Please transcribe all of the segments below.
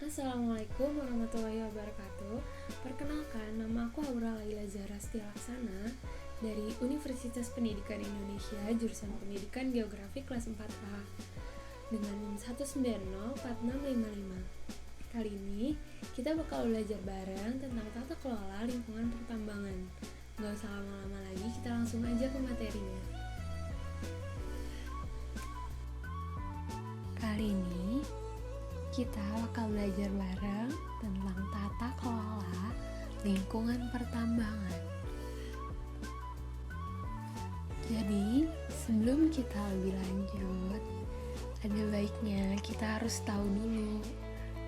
Assalamualaikum warahmatullahi wabarakatuh. Perkenalkan, nama aku Aura Laila Zahra Laksana dari Universitas Pendidikan Indonesia, jurusan Pendidikan Geografi kelas 4A dengan NIM 1904655. Kali ini kita bakal belajar bareng tentang tata kelola lingkungan pertambangan. Gak usah lama-lama lagi, kita langsung aja ke materinya. Kali ini kita bakal belajar bareng tentang tata kelola lingkungan pertambangan. Jadi, sebelum kita lebih lanjut, ada baiknya kita harus tahu dulu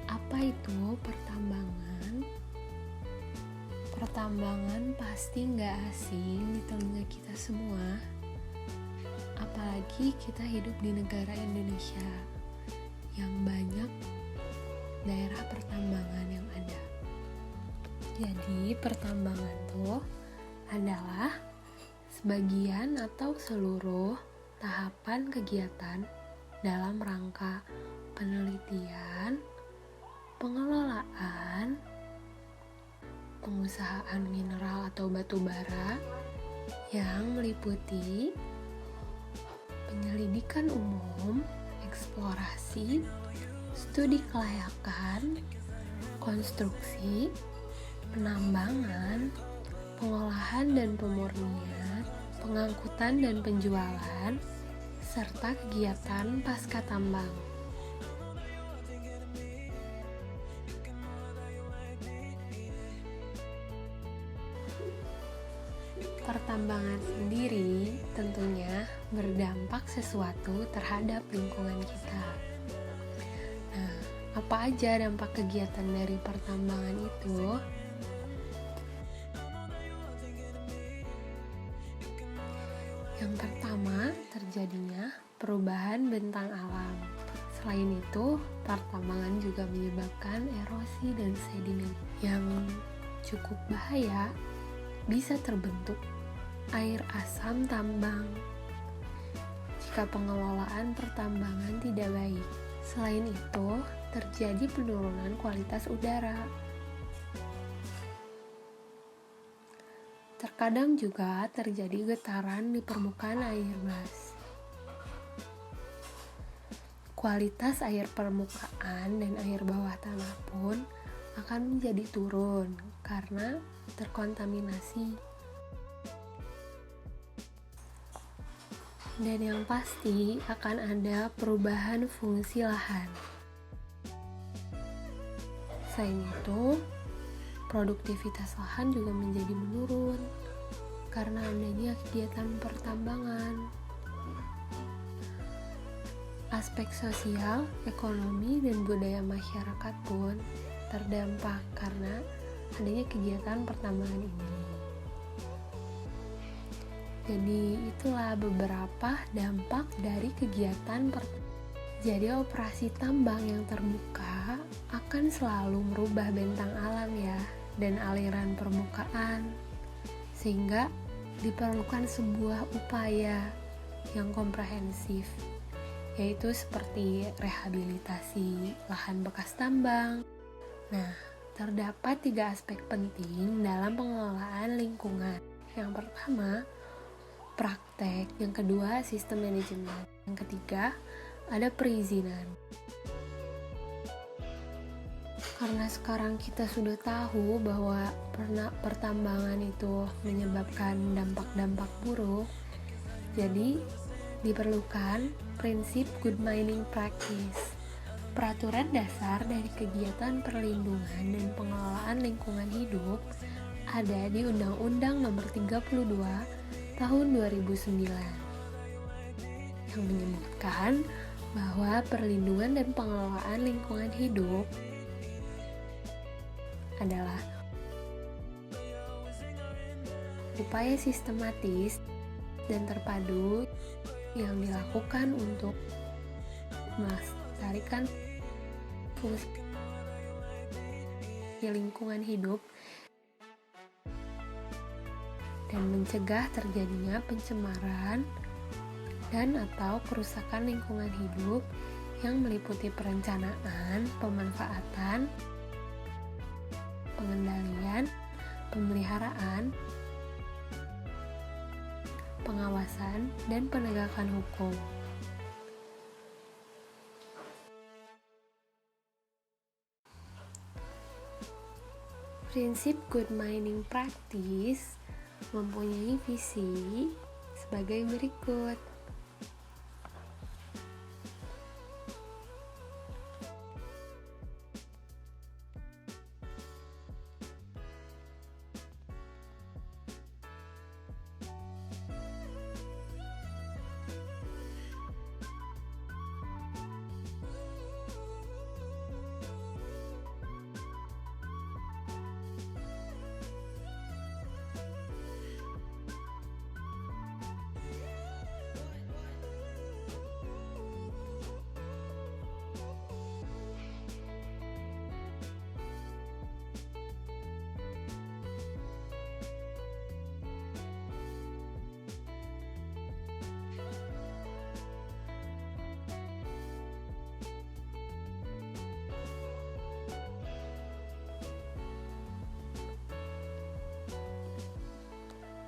apa itu pertambangan. Pertambangan pasti nggak asing di telinga kita semua, apalagi kita hidup di negara Indonesia yang banyak daerah pertambangan yang ada. Jadi pertambangan tuh adalah sebagian atau seluruh tahapan kegiatan dalam rangka penelitian, pengelolaan, pengusahaan mineral atau batu bara yang meliputi penyelidikan umum, eksplorasi, studi kelayakan, konstruksi, penambangan, pengolahan dan pemurnian, pengangkutan dan penjualan, serta kegiatan pasca tambang. Pertambangan sendiri tentunya berdampak sesuatu terhadap lingkungan kita. Nah, apa aja dampak kegiatan dari pertambangan itu? Yang pertama, terjadinya perubahan bentang alam. Selain itu, pertambangan juga menyebabkan erosi dan sedimen yang cukup bahaya, bisa terbentuk air asam tambang jika pengelolaan pertambangan tidak baik. Selain itu, terjadi penurunan kualitas udara. Terkadang juga terjadi getaran di permukaan air bas. Kualitas air permukaan dan air bawah tanah pun akan menjadi turun karena terkontaminasi. Dan yang pasti akan ada perubahan fungsi lahan. Selain itu, produktivitas lahan juga menjadi menurun karena adanya kegiatan pertambangan. Aspek sosial, ekonomi, dan budaya masyarakat pun terdampak karena adanya kegiatan pertambangan ini. Jadi itulah beberapa dampak dari kegiatan Jadi operasi tambang yang terbuka akan selalu merubah bentang alam ya dan aliran permukaan, sehingga diperlukan sebuah upaya yang komprehensif, yaitu seperti rehabilitasi lahan bekas tambang. Nah, terdapat 3 aspek penting dalam pengelolaan lingkungan. Yang pertama, praktek. Yang kedua, sistem manajemen. Yang ketiga, ada perizinan. Karena sekarang kita sudah tahu bahwa pertambangan itu menyebabkan dampak-dampak buruk, jadi diperlukan prinsip good mining practice. Peraturan dasar dari kegiatan perlindungan dan pengelolaan lingkungan hidup ada di Undang-Undang Nomor 32 Tahun 2009 yang menyebutkan bahwa perlindungan dan pengelolaan lingkungan hidup adalah upaya sistematis dan terpadu yang dilakukan untuk melestarikan fungsi lingkungan hidup dan mencegah terjadinya pencemaran dan atau kerusakan lingkungan hidup yang meliputi perencanaan, pemanfaatan, pengendalian, pemeliharaan, pengawasan, dan penegakan hukum. Prinsip good mining practice mempunyai visi sebagai berikut.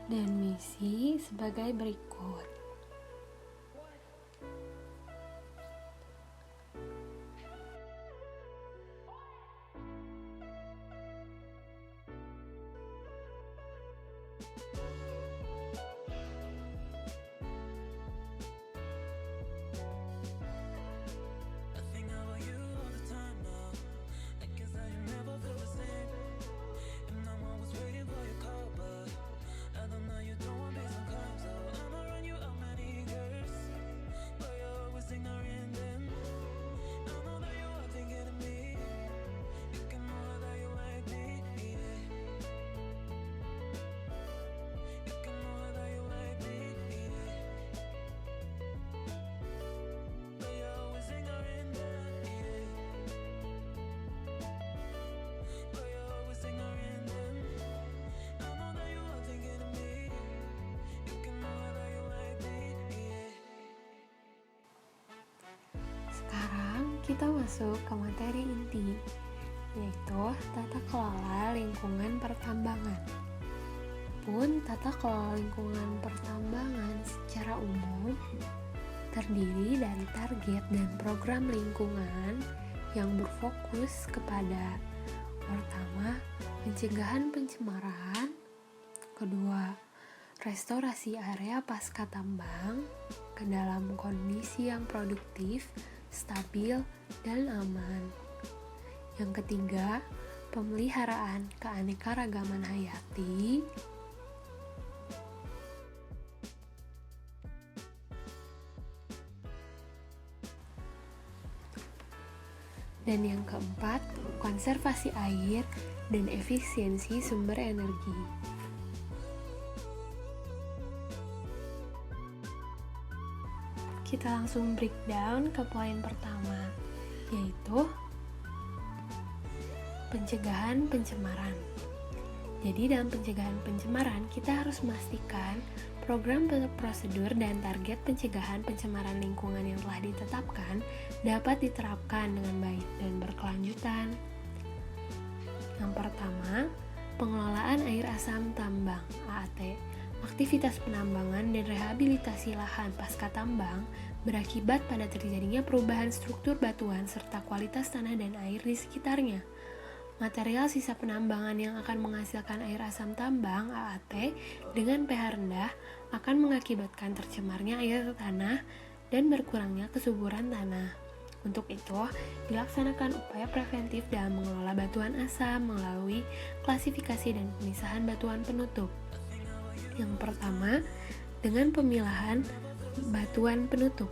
Dan misi sebagai berikut. Kita masuk ke materi inti, yaitu tata kelola lingkungan pertambangan. Tata kelola lingkungan pertambangan secara umum terdiri dari target dan program lingkungan yang berfokus kepada pertama, pencegahan pencemaran, kedua, restorasi area pasca tambang ke dalam kondisi yang produktif, stabil, dan aman. Yang ketiga, pemeliharaan keanekaragaman hayati. Dan yang keempat, konservasi air dan efisiensi sumber energi. Kita langsung breakdown ke poin pertama, yaitu pencegahan pencemaran. Jadi dalam pencegahan pencemaran, kita harus memastikan program prosedur dan target pencegahan pencemaran lingkungan yang telah ditetapkan dapat diterapkan dengan baik dan berkelanjutan. Yang pertama, pengelolaan air asam tambang (AAT). Aktivitas penambangan dan rehabilitasi lahan pasca tambang berakibat pada terjadinya perubahan struktur batuan serta kualitas tanah dan air di sekitarnya. Material sisa penambangan yang akan menghasilkan air asam tambang (AAT) dengan pH rendah akan mengakibatkan tercemarnya air tanah dan berkurangnya kesuburan tanah. Untuk itu, dilaksanakan upaya preventif dalam mengelola batuan asam melalui klasifikasi dan pemisahan batuan penutup. Yang pertama, dengan pemilahan batuan penutup.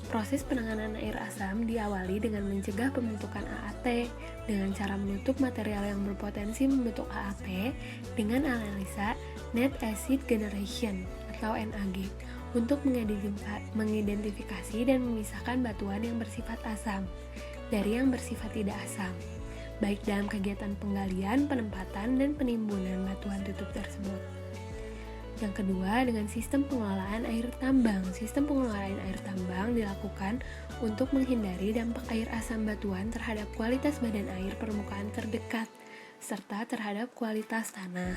Proses penanganan air asam diawali dengan mencegah pembentukan AAT dengan cara menutup material yang berpotensi membentuk AAT dengan analisa Net Acid Generation atau NAG untuk mengidentifikasi dan memisahkan batuan yang bersifat asam dari yang bersifat tidak asam, baik dalam kegiatan penggalian, penempatan, dan penimbunan batuan tutup tersebut. Yang kedua, dengan sistem pengelolaan air tambang. Sistem pengelolaan air tambang dilakukan untuk menghindari dampak air asam batuan terhadap kualitas badan air permukaan terdekat serta terhadap kualitas tanah.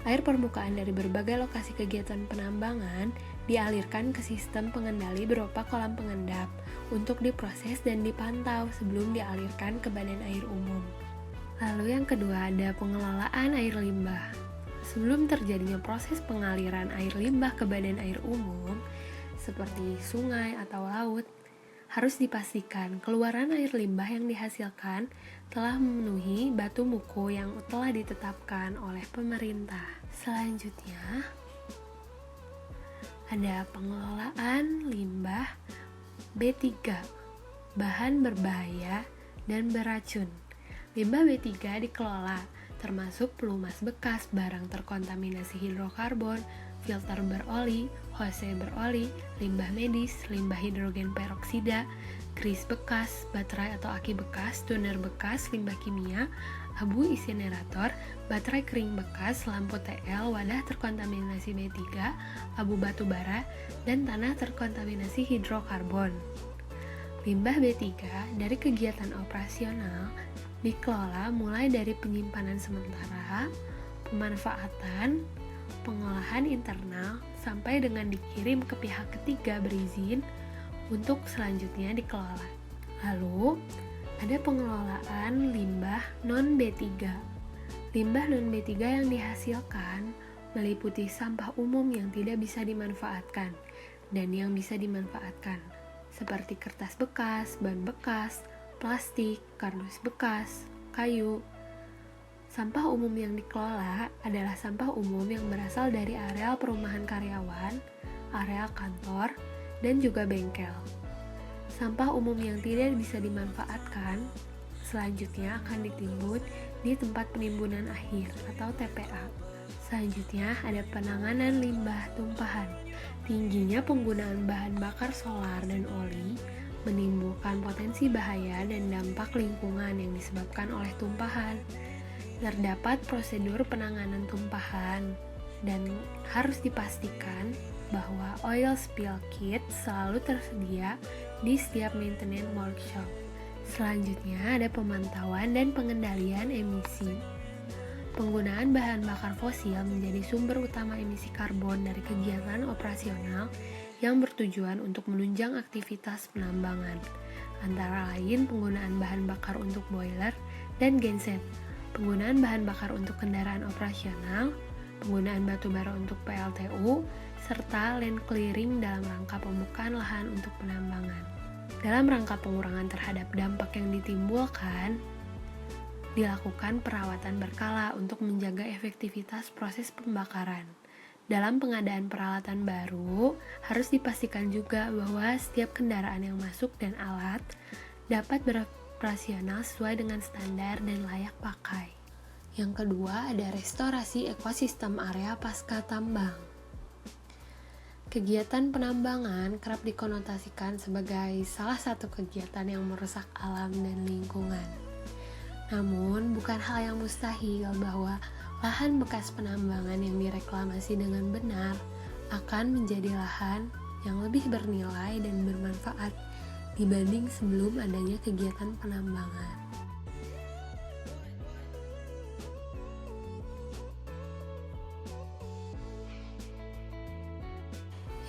Air permukaan dari berbagai lokasi kegiatan penambangan dialirkan ke sistem pengendali berupa kolam pengendap untuk diproses dan dipantau sebelum dialirkan ke badan air umum. Lalu yang kedua ada pengelolaan air limbah. Sebelum terjadinya proses pengaliran air limbah ke badan air umum, seperti sungai atau laut, harus dipastikan keluaran air limbah yang dihasilkan telah memenuhi baku mutu yang telah ditetapkan oleh pemerintah. Selanjutnya, ada pengelolaan limbah B3, bahan berbahaya dan beracun. Limbah B3 dikelola, termasuk pelumas bekas barang terkontaminasi hidrokarbon, filter beroli, hose beroli, limbah medis, limbah hidrogen peroksida, kris bekas, baterai atau aki bekas, toner bekas, limbah kimia, abu insinerator, baterai kering bekas, lampu TL, wadah terkontaminasi B3, abu batu bara, dan tanah terkontaminasi hidrokarbon. Limbah B3 dari kegiatan operasional dikelola mulai dari penyimpanan sementara, pemanfaatan, pengolahan internal, sampai dengan dikirim ke pihak ketiga berizin untuk selanjutnya dikelola. Lalu, ada pengelolaan limbah non-B3. Limbah non-B3 yang dihasilkan meliputi sampah umum yang tidak bisa dimanfaatkan dan yang bisa dimanfaatkan, seperti kertas bekas, ban bekas, plastik, kardus bekas, kayu. Sampah umum yang dikelola adalah sampah umum yang berasal dari areal perumahan karyawan, areal kantor, dan juga bengkel. Sampah umum yang tidak bisa dimanfaatkan selanjutnya akan ditimbun di tempat penimbunan akhir atau TPA. Selanjutnya ada penanganan limbah tumpahan. Tingginya penggunaan bahan bakar solar dan oli menimbulkan potensi bahaya dan dampak lingkungan yang disebabkan oleh tumpahan. Terdapat prosedur penanganan tumpahan dan harus dipastikan bahwa oil spill kit selalu tersedia di setiap maintenance workshop. Selanjutnya ada pemantauan dan pengendalian emisi. Penggunaan bahan bakar fosil menjadi sumber utama emisi karbon dari kegiatan operasional yang bertujuan untuk menunjang aktivitas penambangan, antara lain penggunaan bahan bakar untuk boiler dan genset, penggunaan bahan bakar untuk kendaraan operasional, penggunaan batu bara untuk PLTU, serta land clearing dalam rangka pembukaan lahan untuk penambangan. Dalam rangka pengurangan terhadap dampak yang ditimbulkan, dilakukan perawatan berkala untuk menjaga efektivitas proses pembakaran. Dalam pengadaan peralatan baru, harus dipastikan juga bahwa setiap kendaraan yang masuk dan alat dapat beroperasional sesuai dengan standar dan layak pakai. Yang kedua ada restorasi ekosistem area pasca tambang. Kegiatan penambangan kerap dikonotasikan sebagai salah satu kegiatan yang merusak alam dan lingkungan. Namun, bukan hal yang mustahil bahwa lahan bekas penambangan yang direklamasi dengan benar akan menjadi lahan yang lebih bernilai dan bermanfaat dibanding sebelum adanya kegiatan penambangan.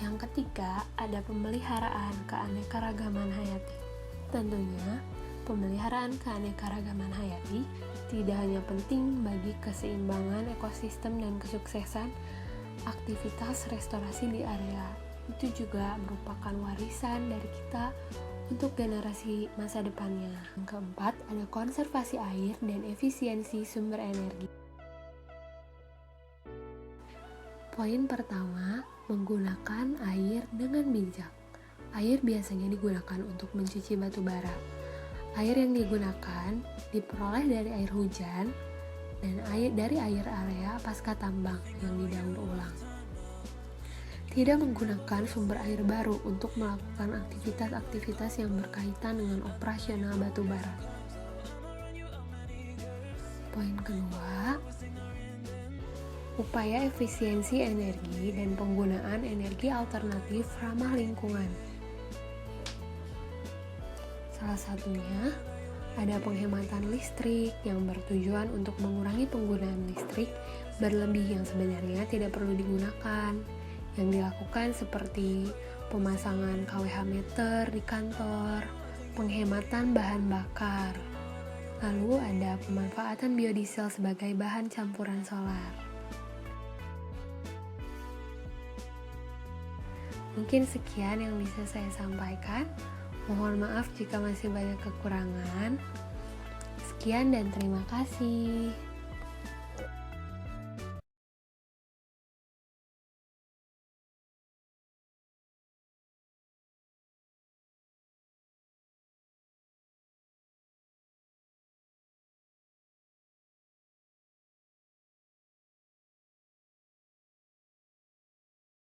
Yang ketiga, ada pemeliharaan keanekaragaman hayati. Tentunya, pemeliharaan keanekaragaman hayati tidak hanya penting bagi keseimbangan ekosistem dan kesuksesan aktivitas restorasi di area, itu juga merupakan warisan dari kita untuk generasi masa depannya. Yang keempat, ada konservasi air dan efisiensi sumber energi. Poin pertama, menggunakan air dengan bijak. Air biasanya digunakan untuk mencuci batu bara. Air yang digunakan diperoleh dari air hujan dan dari air area pasca tambang yang didaur ulang. Tidak menggunakan sumber air baru untuk melakukan aktivitas-aktivitas yang berkaitan dengan operasional batu bara. Poin kedua, upaya efisiensi energi dan penggunaan energi alternatif ramah lingkungan. Salah satunya Ada penghematan listrik yang bertujuan untuk mengurangi penggunaan listrik berlebih yang sebenarnya tidak perlu digunakan. Yang dilakukan seperti pemasangan KWH meter di kantor, penghematan bahan bakar. Lalu ada pemanfaatan biodiesel sebagai bahan campuran solar. Mungkin sekian yang bisa saya sampaikan. Mohon maaf jika masih banyak kekurangan. Sekian dan terima kasih.